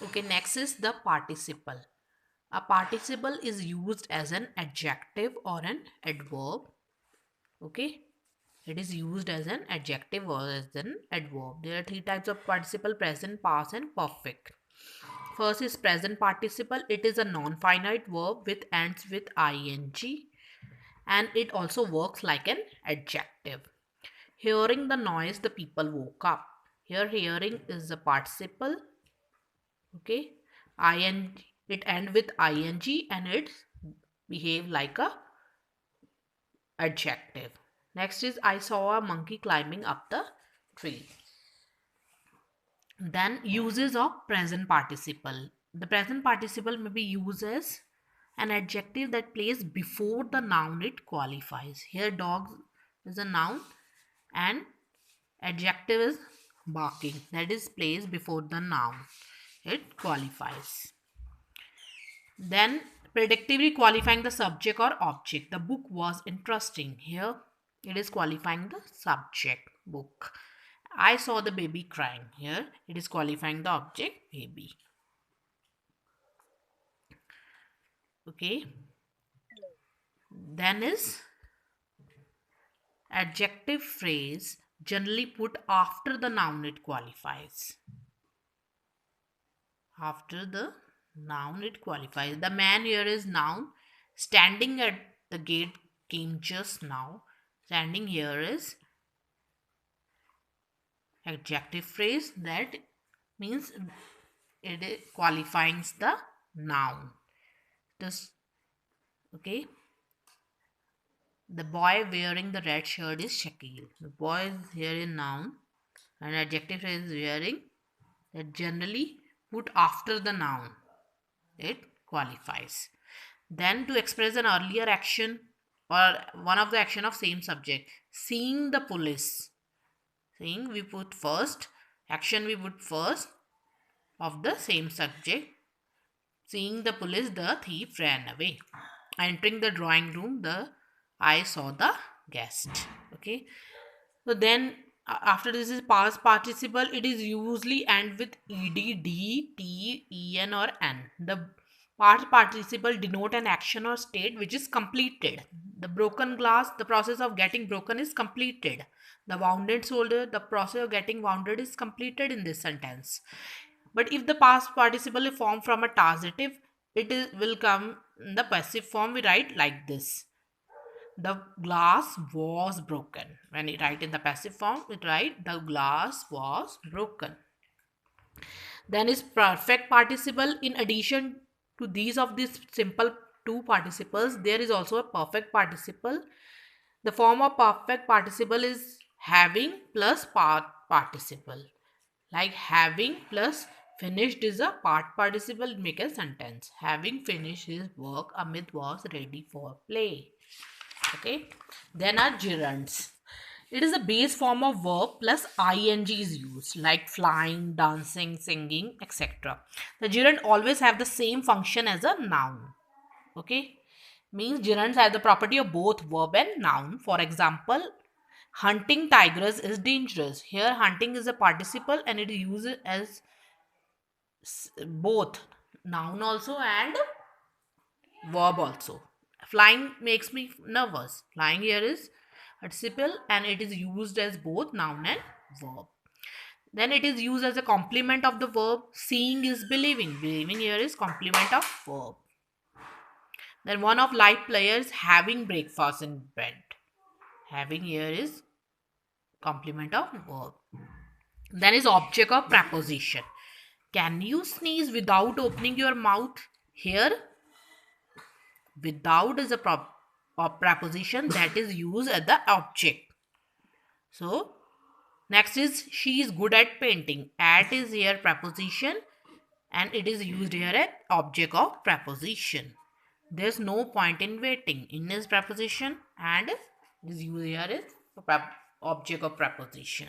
Okay, next is the participle. A participle is used as an adjective or an adverb. Okay, it is used as an adjective or as an adverb. There are three types of participle: present, past, and perfect. First is present participle. It is a non-finite verb with ends with ing, and it also works like an adjective. Hearing the noise, the people woke up. Here, hearing is a participle. Okay, ing, it end with ing and it behave like a adjective. Next is I saw a monkey climbing up the tree. Then uses of present participle. The present participle may be used as an adjective that plays before the noun it qualifies. Here dog is a noun and adjective is barking, that is placed before the noun it qualifies. Then predictively qualifying the subject or object. The book was interesting. Here it is qualifying the subject, book. I saw the baby crying. Here it is qualifying the object, baby. Okay. Then is adjective phrase generally put after the noun it qualifies. After the noun it qualifies. The man here is noun. Standing at the gate came just now. Standing here is adjective phrase that means it qualifies the noun. This, okay. The boy wearing the red shirt is Shakil. The boy is here in noun and adjective phrase is wearing, that generally put after the noun it qualifies. Then to express an earlier action or one of the action of same subject. Seeing the police. Seeing we put first, action we put first of the same subject. Seeing the police, the thief ran away. Entering the drawing room, I saw the guest. Okay. So then after this is past participle. It is usually end with ed, d, t, en or n. The past participle denote an action or state which is completed. The broken glass, the process of getting broken is completed. The wounded soldier, the process of getting wounded is completed in this sentence. But if the past participle is formed from a transitive, will come in the passive form. We write like this: the glass was broken. When we write in the passive form, we write the glass was broken. Then is perfect participle. In addition to these simple two participles, there is also a perfect participle. The form of perfect participle is having plus part participle. Like having plus finished is a part participle, make a sentence. Having finished his work, Amit was ready for play. Okay. Then are gerunds. It is a base form of verb plus ing is used, like flying, dancing, singing, etc. The gerund always have the same function as a noun. Okay. Means gerunds have the property of both verb and noun. For example, hunting tigers is dangerous. Here hunting is a participle and it is used as both noun also and verb also. Flying makes me nervous. Flying here is participle and it is used as both noun and verb. Then it is used as a complement of the verb. Seeing is believing. Believing here is complement of verb. Then one of live players having breakfast in bed. Having here is complement of verb. Then is object of preposition. Can you sneeze without opening your mouth? Here, without is a preposition that is used as the object. So, next is she is good at painting. At is here preposition and it is used here as object of preposition. There's no point in waiting. In is preposition and it is used here as object of preposition.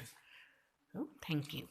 So, thank you.